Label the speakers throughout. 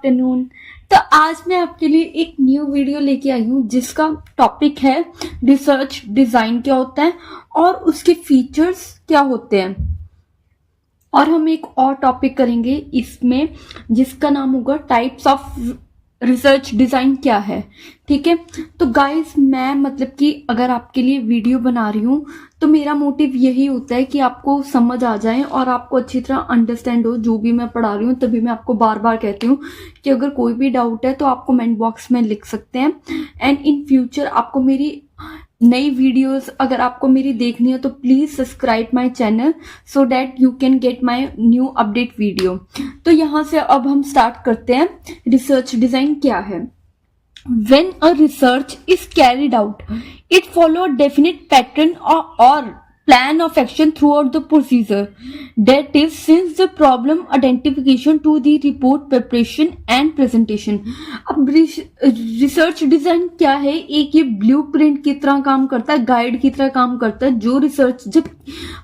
Speaker 1: Afternoon. तो आज मैं आपके लिए एक न्यू वीडियो लेके आई हूँ जिसका टॉपिक है रिसर्च डिजाइन क्या होता है और उसके फीचर्स क्या होते हैं। और हम एक और टॉपिक करेंगे इसमें जिसका नाम होगा टाइप्स ऑफ रिसर्च डिजाइन क्या है। ठीक है, तो गाइस मैं मतलब कि अगर आपके लिए वीडियो बना रही हूँ तो मेरा मोटिव यही होता है कि आपको समझ आ जाए और आपको अच्छी तरह अंडरस्टैंड हो जो भी मैं पढ़ा रही हूँ। तभी मैं आपको बार बार कहती हूँ कि अगर कोई भी डाउट है तो आप कमेंट बॉक्स में लिख सकते हैं। एंड इन फ्यूचर आपको मेरी नई वीडियोस अगर आपको मेरी देखनी है तो please subscribe my channel so that you can get my new update video. तो यहाँ से अब हम स्टार्ट करते हैं रिसर्च डिजाइन क्या है। When a research is carried out, it follows a definite pattern or plan of action throughout the procedure. That is, since the problem identification to the report preparation and presentation. अब research design क्या है? एक ये blueprint की तरह काम करता है, गाइड की तरह काम करता है। जो रिसर्च जब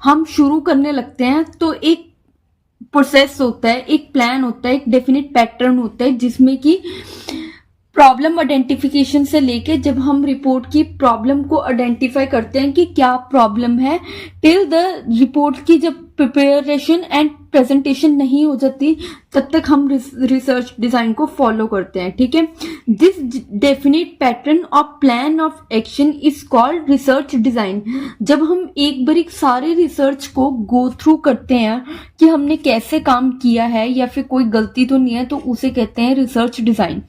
Speaker 1: हम शुरू करने लगते हैं तो एक प्रोसेस होता है, एक प्लान होता है, एक डेफिनेट पैटर्न होता है जिसमें कि प्रॉब्लम आइडेंटिफिकेशन से लेके जब हम रिपोर्ट की प्रॉब्लम को आइडेंटिफाई करते हैं कि क्या प्रॉब्लम है, टिल द रिपोर्ट की जब प्रिपरेशन एंड प्रेजेंटेशन नहीं हो जाती तब तक हम रिसर्च डिजाइन को फॉलो करते हैं। ठीक है, this definite pattern of plan of action is called research design. जब हम एक बार सारे रिसर्च को गो थ्रू करते हैं कि हमने कैसे काम किया है या फिर कोई गलती तो नहीं है, तो उसे कहते हैं research design.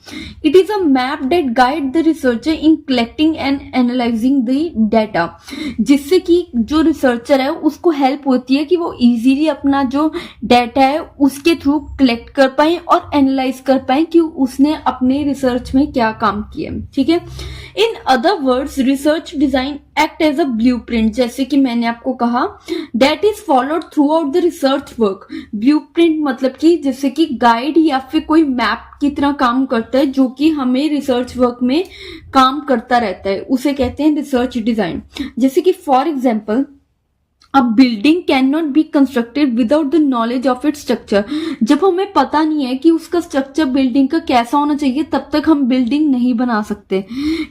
Speaker 1: It is a map that guide the researcher in collecting and analysing the data, जिससे कि जो रिसर्चर है उसको हेल्प होती है कि वो इजीली अपना जो डाटा है उसके थ्रू कलेक्ट कर पाए और एनालाइज कर पाए कि उसने अपने रिसर्च में क्या काम किया। ठीक है, in other words research design act as a blueprint, जैसे कि मैंने आपको कहा, that is followed throughout the research work. Blueprint मतलब कि जैसे कि गाइड या फिर कोई मैप की तरह काम करता है जो कि हमें रिसर्च वर्क में काम करता रहता है, उसे कहते हैं रिसर्च डिजाइन। जैसे कि for example, A building cannot be constructed without the knowledge of its structure. जब हमें पता नहीं है कि उसका स्ट्रक्चर बिल्डिंग का कैसा होना चाहिए तब तक हम बिल्डिंग नहीं बना सकते।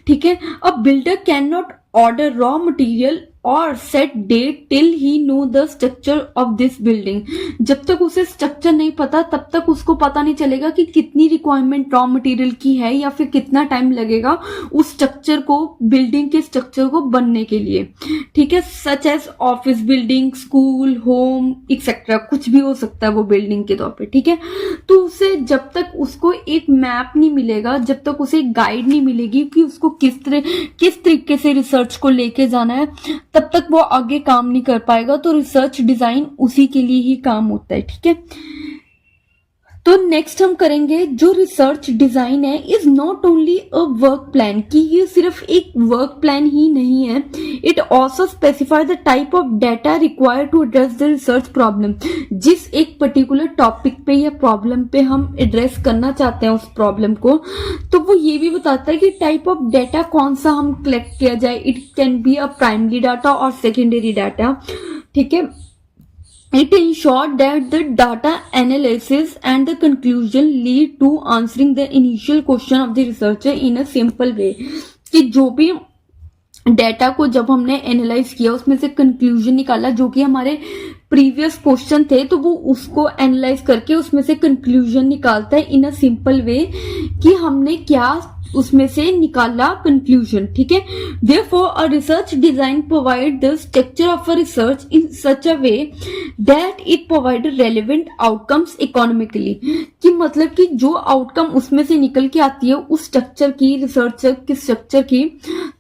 Speaker 1: ठीक है, A builder cannot order raw material और set date till he know the structure of this building. जब तक उसे स्ट्रक्चर नहीं पता तब तक उसको पता नहीं चलेगा कि कितनी रिक्वायरमेंट रॉ मटेरियल की है या फिर कितना टाइम लगेगा उस स्ट्रक्चर को, बिल्डिंग के स्ट्रक्चर को बनने के लिए। ठीक है, such as office building, school, home etcetera, कुछ भी हो सकता है वो बिल्डिंग के तौर पे। ठीक है, तो उसे जब तक उसको एक मैप नहीं मिलेगा, जब तक उसे एक गाइड नहीं मिलेगी कि उसको किस तरीके से रिसर्च को लेके जाना है, तब तक वो आगे काम नहीं कर पाएगा। तो रिसर्च डिजाइन उसी के लिए ही काम होता है। ठीक है, तो नेक्स्ट हम करेंगे जो रिसर्च डिजाइन है is not only a work plan, कि ये सिर्फ एक वर्क प्लान ही नहीं है। It also specify the type of data required to address the research problem. जिस एक पर्टिकुलर टॉपिक पे या प्रॉब्लम पे हम एड्रेस करना चाहते हैं उस प्रॉब्लम को, तो वो ये भी बताता है कि टाइप ऑफ डाटा कौन सा हम कलेक्ट किया जाए। It can be a primary data और सेकेंडरी डाटा। ठीक है, it ensured that the data analysis and the conclusion lead to answering the initial question of the researcher in a simple way। कि जो भी data को जब हमने analyse किया उसमें से कंक्लूजन निकाला जो कि हमारे प्रीवियस क्वेश्चन थे, तो वो उसको एनालाइज करके उसमें से कंक्लूजन निकालता है इन अ सिंपल वे कि हमने क्या उसमें से निकाला कंक्लूजन। ठीक है, therefore a research design provide the structure of a research in such a way that it provide relevant outcomes economically, कि मतलब कि जो आउटकम उसमें से निकल के आती है उस स्ट्रक्चर की, रिसर्चर की स्ट्रक्चर की,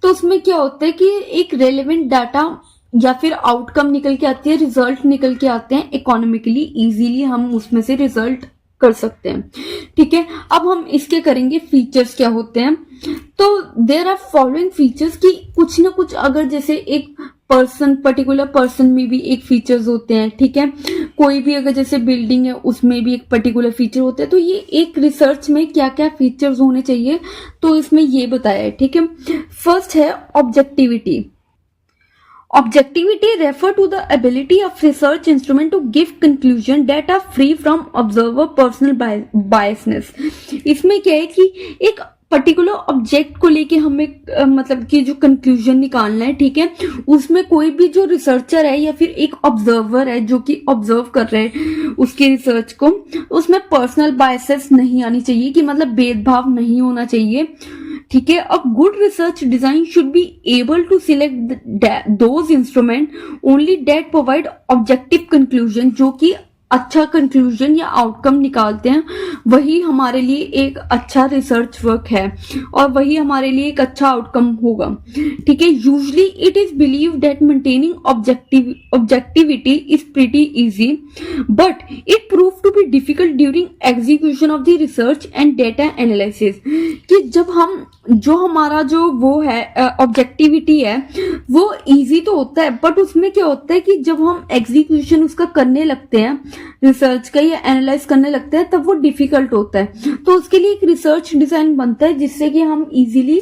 Speaker 1: तो उसमें क्या होता है कि एक रेलेवेंट डाटा या फिर आउटकम निकल के आती है, रिजल्ट निकल के आते हैं इकोनॉमिकली, इजीली हम उसमें से रिजल्ट कर सकते हैं। ठीक है, अब हम इसके करेंगे फीचर्स क्या होते हैं। तो देयर आर फॉलोइंग फीचर्स की कुछ ना कुछ, अगर जैसे एक पर्सन, पर्टिकुलर पर्सन में भी एक फीचर्स होते हैं। ठीक है, कोई भी अगर जैसे बिल्डिंग है उसमें भी एक पर्टिकुलर फीचर होता है। तो ये एक रिसर्च में क्या क्या फीचर्स होने चाहिए तो इसमें ये बताया है। ठीक है, फर्स्ट है objectivity. Objectivity refer to the ability of research instrument to give conclusion that are free from observer personal biasness. इसमें क्या है कि एक पर्टिकुलर ऑब्जेक्ट को लेके हमें मतलब कि जो कंक्लूजन निकालना है, ठीक है, उसमें कोई भी जो रिसर्चर है या फिर एक ऑब्जर्वर है जो कि ऑब्जर्व कर रहे हैं उसके रिसर्च को, उसमें पर्सनल बायसेस नहीं आनी चाहिए, कि मतलब भेदभाव नहीं होना चाहिए, ठीक है. A good research design should be able to select those instrument only that provide objective conclusion. जो कि अच्छा कंक्लूजन या आउटकम निकालते हैं, वही हमारे लिए एक अच्छा रिसर्च वर्क है और वही हमारे लिए एक अच्छा आउटकम होगा, ठीक है. Usually it is believe that maintaining objectivity is pretty easy, but it prove to be difficult during execution of the research and data analysis. कि जब हम जो हमारा जो वो है ऑब्जेक्टिविटी है वो इजी तो होता है, बट उसमें क्या होता है कि जब हम एग्जीक्यूशन उसका करने लगते हैं रिसर्च का या एनालाइज करने लगते हैं तब वो डिफिकल्ट होता है. तो उसके लिए एक रिसर्च डिजाइन बनता है जिससे कि हम इजीली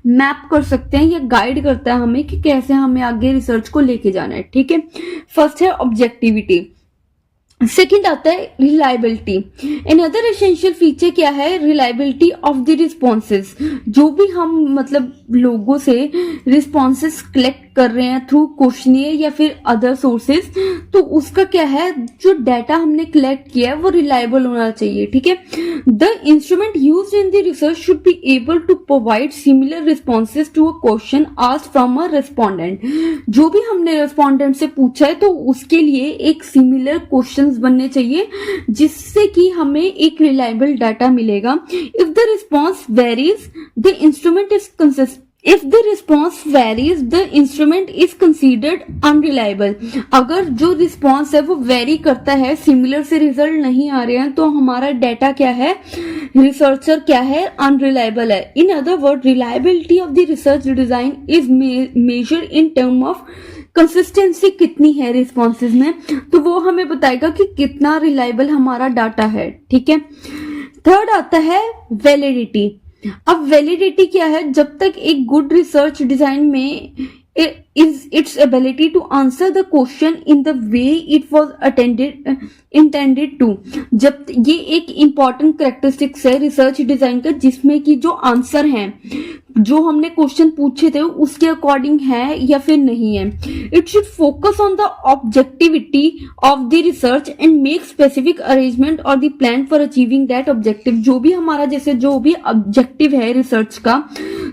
Speaker 1: मैप कर सकते हैं या गाइड करता है हमें कि कैसे हमें आगे रिसर्च को लेके जाना है, ठीक है. फर्स्ट है ऑब्जेक्टिविटी. सेकेंड आता है रिलायबिलिटी. अनदर एसेंशियल फीचर क्या है? Reliability of the responses. जो भी हम मतलब लोगों से रिस्पॉन्सेज कलेक्ट कर रहे हैं थ्रू क्वेश्चनियर या फिर अदर सोर्सेज, तो उसका क्या है, जो डाटा हमने कलेक्ट किया है वो रिलायबल होना चाहिए, ठीक है. The instrument used in the research should be able to provide similar responses to a question asked from a respondent. जो भी हमने रेस्पोंडेंट से पूछा है तो उसके लिए एक सिमिलर क्वेश्चन बनने चाहिए जिससे कि हमें एक रिलायबल डाटा मिलेगा. If the response varies the instrument is If the response varies, the instrument is considered unreliable. अगर जो रिस्पॉन्स है वो वेरी करता है, सिमिलर से रिजल्ट नहीं आ रहे हैं, तो हमारा डाटा क्या है, रिसर्चर क्या है, अनरिलायबल है. In other word, reliability of the research design is measure in term of consistency. कितनी है रिस्पॉन्सेज में, तो वो हमें बताएगा कि कितना रिलायबल हमारा डाटा है, ठीक है. थर्ड आता है वैलिडिटी. अब वैलिडिटी क्या है? जब तक एक गुड रिसर्च डिजाइन में is its ability to answer the question in the way it was intended to. जब ये एक important characteristics है रिसर्च डिजाइन का, जिसमें कि जो आंसर है, जो हमने क्वेश्चन पूछे थे उसके अकॉर्डिंग है या फिर नहीं है. It should focus on the objectivity of the research and make specific arrangement और the plan for achieving that objective. जो भी हमारा जैसे जो भी ऑब्जेक्टिव है रिसर्च का,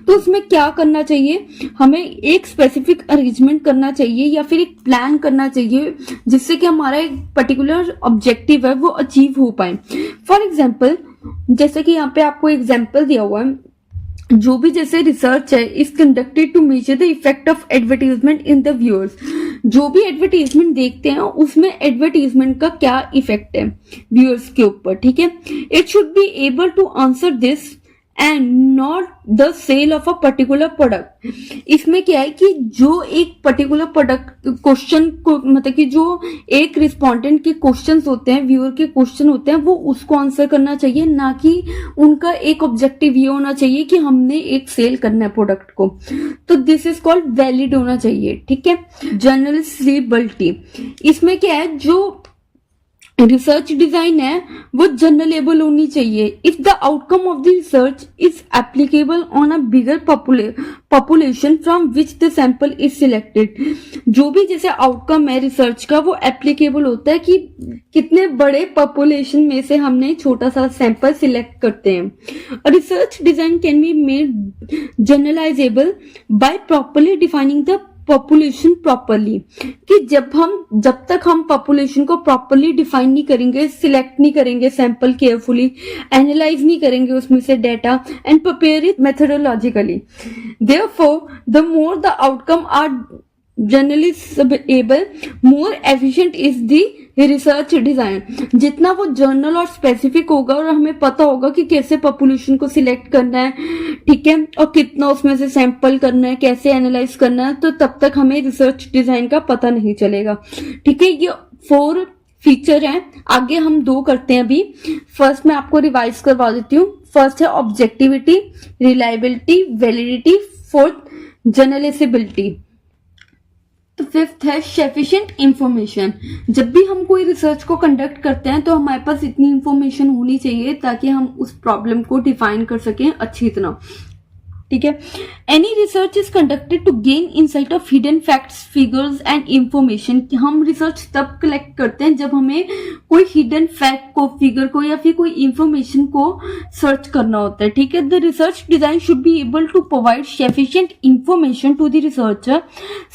Speaker 1: तो उसमें क्या करना चाहिए, हमें एक स्पेसिफिक अरेंजमेंट करना चाहिए या फिर एक प्लान करना चाहिए जिससे कि हमारा एक पर्टिकुलर ऑब्जेक्टिव है वो अचीव हो पाए. फॉर एग्जाम्पल, जैसे कि यहाँ पे आपको एग्जाम्पल दिया हुआ है, जो भी जैसे रिसर्च है is conducted to measure the effect of advertisement in the viewers. जो भी एडवर्टीजमेंट देखते हैं उसमें एडवर्टीजमेंट का क्या इफेक्ट है व्यूअर्स के ऊपर, ठीक है. It should be able to answer this and not the sale of a particular product. इसमें क्या है कि जो एक पर्टिकुलर प्रोडक्ट क्वेश्चन को, मतलब कि जो एक रिस्पोंडेंट के क्वेश्चंस होते हैं, व्यूअर के क्वेश्चन होते हैं, वो उसको आंसर करना चाहिए, ना कि उनका एक ऑब्जेक्टिव ये होना चाहिए कि हमने एक सेल करना है प्रोडक्ट को. तो दिस इज कॉल्ड वैलिड होना चाहिए, ठीक है. जनरलाइजेबिलिटी. इसमें क्या है, जो रिसर्च डिजाइन है वो जनरलेबल होनी चाहिए. If the outcome of the research is applicable on a bigger population from which the sample is selected. जो भी जैसे आउटकम है रिसर्च का वो एप्लीकेबल होता है कि कितने बड़े पॉपुलेशन में से हमने छोटा सा सैंपल सिलेक्ट करते हैं. Research design can be made generalisable by properly defining the population properly. कि जब तक हम पॉपुलेशन को प्रॉपरली डिफाइन नहीं करेंगे, सिलेक्ट नहीं करेंगे सैंपल केयरफुली, एनालाइज नहीं करेंगे उसमें से data and prepare it methodologically, therefore the more the outcome are generalisable, more efficient is the research design. जितना वो जर्नल और स्पेसिफिक होगा और हमें पता होगा कि कैसे पॉपुलेशन को सिलेक्ट करना है, ठीक है, और कितना उसमें से सैंपल करना है, कैसे एनालाइज करना है, तो तब तक हमें रिसर्च डिजाइन का पता नहीं चलेगा, ठीक है. ये 4 फीचर हैं. आगे हम 2 करते हैं अभी. फर्स्ट मैं आपको रिवाइज करवा देती हूँ. फर्स्ट है objectivity, reliability, validity, fourth generalisability. तो फिफ्थ है सफिशिएंट इंफॉर्मेशन। जब भी हम कोई रिसर्च को कंडक्ट करते हैं तो हमारे पास इतनी इंफॉर्मेशन होनी चाहिए ताकि हम उस प्रॉब्लम को डिफाइन कर सकें अच्छी तरह, ठीक है। Any research is conducted to gain insight of hidden facts, figures and information. हम रिसर्च तब कलेक्ट करते हैं जब हमें कोई हिडन फैक्ट को, फिगर को या फिर कोई इंफॉर्मेशन को सर्च करना होता है, ठीक है। The research design should be able to provide sufficient information to the researcher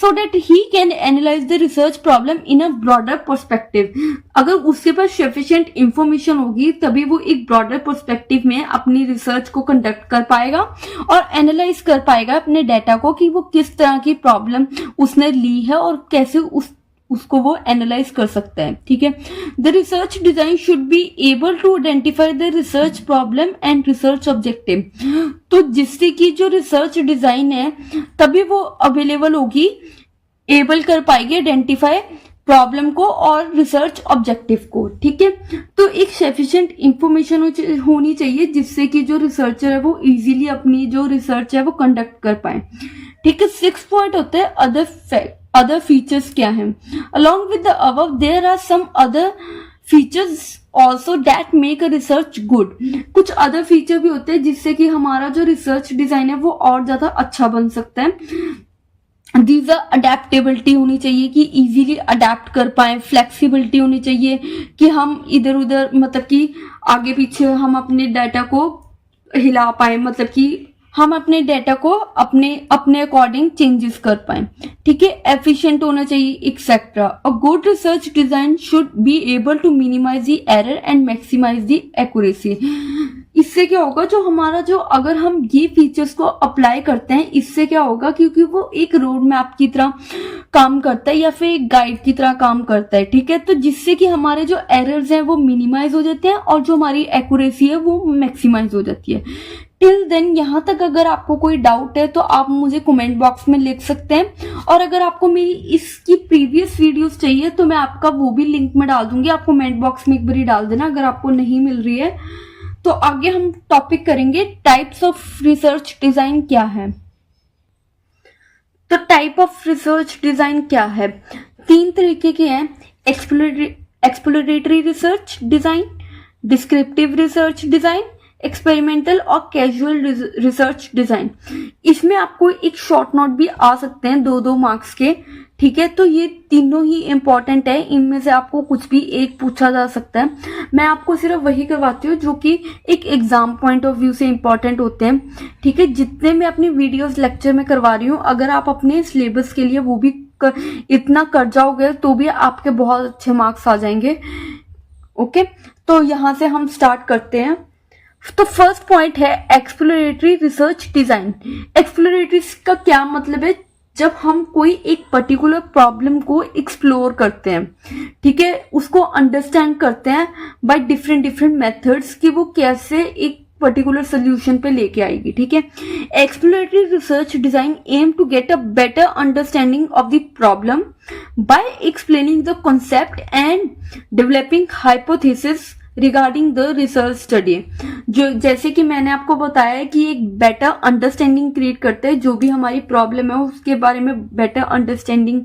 Speaker 1: so that he can analyse the research problem in a broader perspective. अगर उसके पास सफिशिएंट इंफॉर्मेशन होगी तभी वो एक ब्रॉडर पर्सपेक्टिव में अपनी रिसर्च को कंडक्ट कर पाएगा और एनालाइज कर पाएगा अपने डाटा को कि वो किस तरह की प्रॉब्लम उसने ली है और कैसे उसको वो एनालाइज कर सकता है, ठीक है। The research design should be able to identify the research problem and research objective. तो जिससे कि जो रिसर्च डिजाइन है तभी वो अवेलेबल होगी, एबल कर पाएगी आइडेंटिफाई प्रॉब्लम को और रिसर्च ऑब्जेक्टिव को, ठीक है। तो एक सफिशिएंट इंफॉर्मेशन होनी चाहिए जिससे कि जो रिसर्चर है वो इजीली अपनी जो रिसर्च है वो कंडक्ट कर पाए, ठीक है। 6 पॉइंट होता है अदर फीचर्स क्या है। Along with the above there are some other features also that make a research good. कुछ अदर फीचर भी होते हैं जिससे कि हमारा जो रिसर्च डिजाइन है वो और ज्यादा अच्छा बन सकता है। दीज आर अडेप्टेबिलिटी होनी चाहिए कि इजीली अडेप्ट कर पाए, फ्लेक्सिबिलिटी होनी चाहिए कि हम इधर उधर मतलब कि आगे पीछे हम अपने डाटा को हिला पाए, मतलब कि हम अपने डाटा को अपने अकॉर्डिंग चेंजेस कर पाए, ठीक है। एफिशिएंट होना चाहिए etcetera. A good research design should be able to minimise the error and maximise the accuracy. इससे क्या होगा, जो हमारा जो अगर हम ये फीचर्स को अप्लाई करते हैं इससे क्या होगा, क्योंकि वो एक रोड मैप की तरह काम करता है या फिर एक गाइड की तरह काम करता है, ठीक है। तो जिससे कि हमारे जो एरर्स हैं वो मिनिमाइज हो जाते हैं और जो हमारी एक्यूरेसी है वो मैक्सिमाइज हो जाती है। टिल देन यहाँ तक अगर आपको कोई डाउट है तो आप मुझे कमेंट बॉक्स में लिख सकते हैं, और अगर आपको मेरी इसकी प्रीवियस वीडियोस चाहिए तो मैं आपका वो भी लिंक में डाल दूंगी, आप कमेंट बॉक्स में एक बार डाल देना अगर आपको नहीं मिल रही है। तो आगे हम टॉपिक करेंगे टाइप्स ऑफ रिसर्च डिजाइन क्या है। तो टाइप ऑफ रिसर्च डिजाइन क्या है, 3 तरीके के हैं। Exploratory research design, descriptive research design, experimental और कैजुअल रिसर्च डिजाइन। इसमें आपको एक शॉर्ट नोट भी आ सकते हैं 2-2 मार्क्स के, ठीक है। तो ये तीनों ही इंपॉर्टेंट है, इनमें से आपको कुछ भी एक पूछा जा सकता है। मैं आपको सिर्फ वही करवाती हूँ जो कि एक एग्जाम पॉइंट ऑफ व्यू से इंपॉर्टेंट होते हैं, ठीक है। जितने मैं अपनी वीडियोस लेक्चर में करवा रही हूँ, अगर आप अपने सिलेबस के लिए वो भी इतना कर जाओगे तो भी आपके बहुत अच्छे मार्क्स आ जाएंगे, ओके। तो यहां से हम स्टार्ट करते हैं। तो फर्स्ट पॉइंट है एक्सप्लोरेटरी रिसर्च डिजाइन। एक्सप्लोरेटरी का क्या मतलब है, जब हम कोई एक पर्टिकुलर प्रॉब्लम को एक्सप्लोर करते हैं, ठीक है, उसको अंडरस्टैंड करते हैं बाय डिफरेंट मेथड्स कि वो कैसे एक पर्टिकुलर सोल्यूशन पे लेके आएगी, ठीक है। Exploratory research design aim to get a better understanding of the problem by explaining the concept and developing hypothesis regarding the research study. जो जैसे कि मैंने आपको बताया कि एक बेटर अंडरस्टैंडिंग क्रिएट करता है, जो भी हमारी प्रॉब्लम है उसके बारे में बेटर अंडरस्टैंडिंग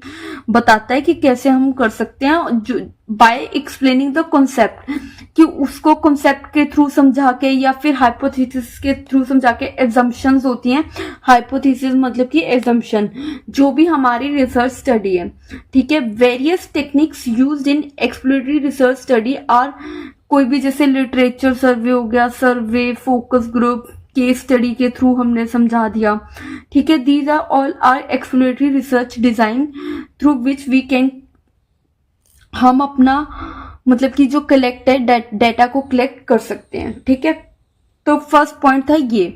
Speaker 1: बताता है कि कैसे हम कर सकते हैं, जो बाय एक्सप्लेनिंग द कॉन्सेप्ट, कि उसको कॉन्सेप्ट के थ्रू समझा के या फिर हाइपोथेसिस के थ्रू समझा के। एजम्पशंस होती हैं, हाइपोथेसिस मतलब कि एजम्पशन, जो भी हमारी रिसर्च स्टडी है, ठीक है। Various techniques used in exploratory research study are, कोई भी जैसे लिटरेचर सर्वे हो गया, survey, focus group, case study के थ्रू हमने समझा दिया, ठीक है। These are all are exploratory research design through which we can, हम अपना मतलब कि जो कलेक्ट है डाटा को कलेक्ट कर सकते हैं, ठीक है। तो फर्स्ट पॉइंट था ये।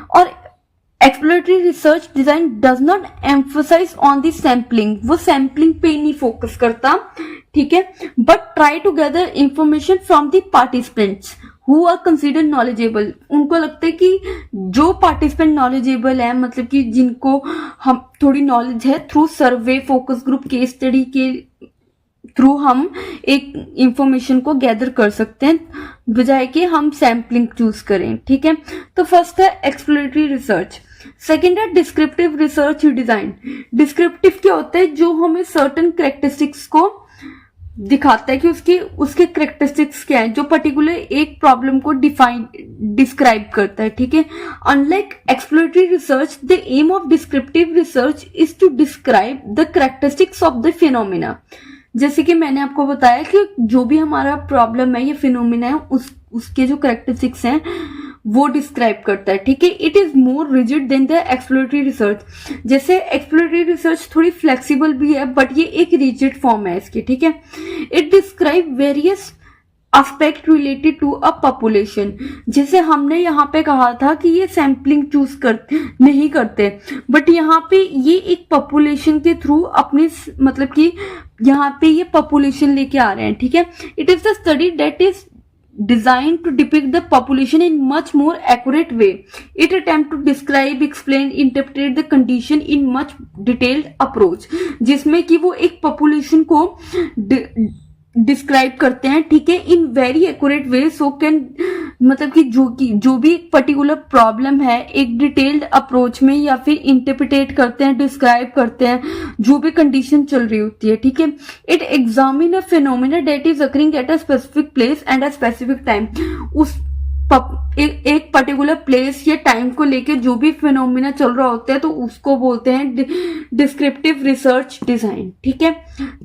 Speaker 1: और exploratory research design does not emphasise on the sampling, वो सैम्पलिंग पे नहीं फोकस करता, ठीक है, but try to gather information from the participants who are consider knowledgeable. उनको लगता है कि जो पार्टिसिपेंट नॉलेजेबल है, मतलब कि जिनको हम थोड़ी नॉलेज है, थ्रू सर्वे, फोकस ग्रुप, केस स्टडी के थ्रू हम एक इंफॉर्मेशन को गैदर कर सकते हैं, बजाय कि हम सैम्पलिंग चूज करें, ठीक है। तो फर्स्ट है एक्सप्लोरेटरी रिसर्च। सेकेंड है डिस्क्रिप्टिव रिसर्च डिजाइन। डिस्क्रिप्टिव क्या होता है, जो हमें सर्टन करेक्टरिस्टिक्स को दिखाता है कि उसके करेक्टरिस्टिक्स क्या है, जो पर्टिकुलर एक प्रॉब्लम को डिस्क्राइब करता है, ठीक है। Unlike exploratory research, the aim of descriptive research is to describe the characteristics of the phenomena. जैसे कि मैंने आपको बताया कि जो भी हमारा प्रॉब्लम है या फिनोमिना है, उसके जो करेक्टरिस्टिक्स हैं वो डिस्क्राइब करता है, ठीक है। It is more rigid than the exploratory research. जैसे एक्सप्लोरेटरी रिसर्च थोड़ी फ्लेक्सिबल भी है, बट ये एक रिजिड फॉर्म है इसकी, ठीक है। It describe various aspect related to a population. जैसे हमने यहाँ पे कहा था कि ये सैम्पलिंग चूज नहीं करते, बट यहाँ पे ये एक पॉपुलेशन के थ्रू अपनी मतलब कि यहाँ पे ये पॉपुलेशन लेके आ रहे हैं, ठीक है। It is the study that is designed to depict the population in much more accurate way. It attempt to describe, explain, interpret the condition in much detailed approach, जिसमें कि वो एक population को डिस्क्राइब करते हैं, ठीक है, in very accurate way. So can मतलब कि जो भी एक पर्टिकुलर प्रॉब्लम है एक डिटेल्ड अप्रोच में या फिर इंटरप्रिटेट करते हैं, डिस्क्राइब करते हैं जो भी कंडीशन चल रही होती है, ठीक है। It examine a phenomena that is occurring at a specific place and a specific time. उस एक पर्टिकुलर प्लेस या टाइम को लेके जो भी फिनोमिना चल रहा होता है तो उसको बोलते हैं डिस्क्रिप्टिव रिसर्च डिजाइन, ठीक है।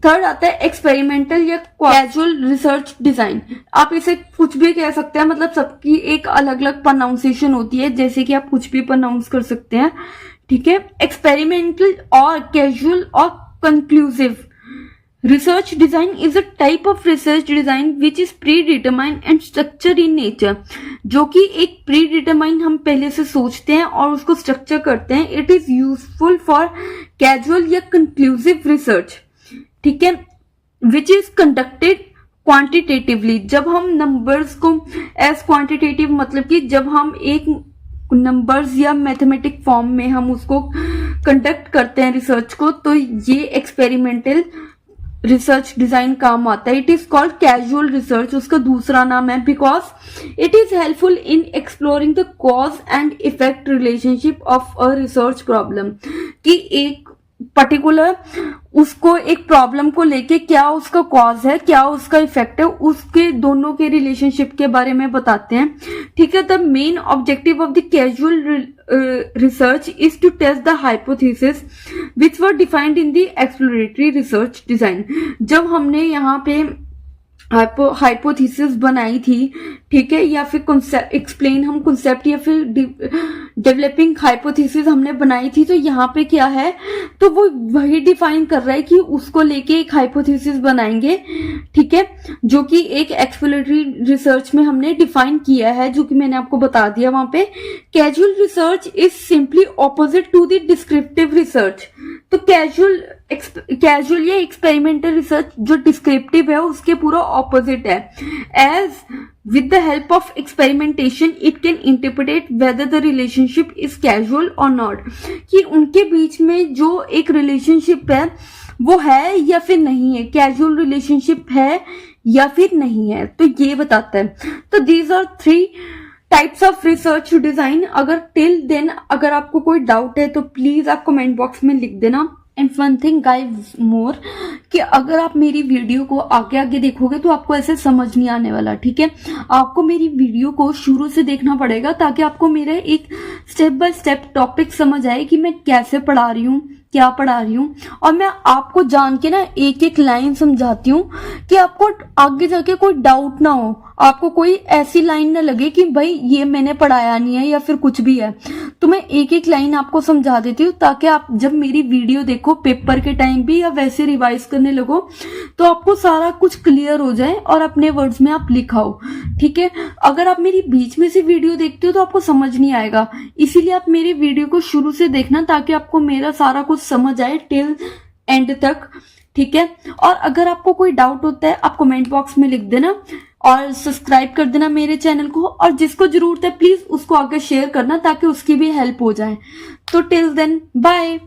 Speaker 1: थर्ड आता है एक्सपेरिमेंटल या कैजुअल रिसर्च डिजाइन। आप इसे कुछ भी कह सकते हैं, मतलब सबकी एक अलग अलग प्रोनाउंसिएशन होती है, जैसे कि आप कुछ भी प्रोनाउंस कर सकते हैं, ठीक है। एक्सपेरिमेंटल और कैजुअल और conclusive research design is a type of research design which is predetermined and structured in nature। जो कि एक predetermined हम पहले से सोचते हैं और उसको स्ट्रक्चर करते हैं। It is useful for casual या conclusive research, ठीक है, which is conducted quantitatively। जब हम नंबर्स को as quantitative मतलब कि जब हम एक नंबर्स या मैथमेटिक फॉर्म में हम उसको कंडक्ट करते हैं रिसर्च को, तो ये एक्सपेरिमेंटल रिसर्च डिजाइन काम आता है। It is called casual research, उसका दूसरा नाम है, because it is helpful in exploring the cause and effect relationship of a research problem. कि एक पर्टिकुलर उसको एक प्रॉब्लम को लेके क्या उसका कॉज है, क्या उसका इफेक्ट है, उसके दोनों के रिलेशनशिप के बारे में बताते हैं, ठीक है। The main objective of the casual research is to test the hypothesis which were defined in the exploratory research design। जब हमने यहाँ पे हाइपोथेसिस बनाई थी, ठीक है, या फिर एक्सप्लेन हम कॉन्सेप्ट या फिर डेवलपिंग हाइपोथेसिस हमने बनाई थी, तो यहाँ पे क्या है, तो वो वही डिफाइन कर रहा है कि उसको लेके एक हाइपोथेसिस बनाएंगे, ठीक है, जो कि एक एक्सप्लोरेटरी रिसर्च में हमने डिफाइन किया है, जो कि मैंने आपको बता दिया वहां पे। Casual research is simply opposite to the descriptive research. तो कैजुअल या एक्सपेरिमेंटल रिसर्च जो डिस्क्रिप्टिव है उसके पूरा ऑपोजिट है। As with the help of experimentation it can interpret whether the relationship is casual or not। कि उनके बीच में जो एक रिलेशनशिप है वो है या फिर नहीं है, कैजुअल रिलेशनशिप है या फिर नहीं है, तो ये बताता है। तो these are 3 types of research design. अगर टिल देन अगर आपको कोई डाउट है तो प्लीज आप कमेंट बॉक्स में लिख देना। एंड वन थिंग गाइस मोर, कि अगर आप मेरी वीडियो को आगे आगे देखोगे तो आपको ऐसे समझ नहीं आने वाला, ठीक है। आपको मेरी वीडियो को शुरू से देखना पड़ेगा ताकि आपको मेरा एक स्टेप बाय स्टेप टॉपिक समझ आए कि मैं कैसे पढ़ा रही हूँ, क्या पढ़ा रही हूँ, और मैं आपको जान के ना एक एक लाइन समझाती हूँ कि आपको आगे जाके कोई डाउट ना हो, आपको कोई ऐसी लाइन ना लगे कि भाई ये मैंने पढ़ाया नहीं है या फिर कुछ भी है। तो मैं एक एक लाइन आपको समझा देती हूँ ताकि आप जब मेरी वीडियो देखो पेपर के टाइम भी या वैसे रिवाइज करने लगो तो आपको सारा कुछ क्लियर हो जाए और अपने वर्ड्स में आप लिखाओ, ठीक है। अगर आप मेरी बीच में से वीडियो देखते हो तो आपको समझ नहीं आएगा, इसीलिए आप मेरी वीडियो को शुरू से देखना ताकि आपको मेरा सारा कुछ समझ आए टिल एंड तक, ठीक है। और अगर आपको कोई डाउट होता है आप कमेंट बॉक्स में लिख देना और सब्सक्राइब कर देना मेरे चैनल को, और जिसको जरूरत है प्लीज उसको आगे शेयर करना ताकि उसकी भी हेल्प हो जाए। तो टिल देन बाय।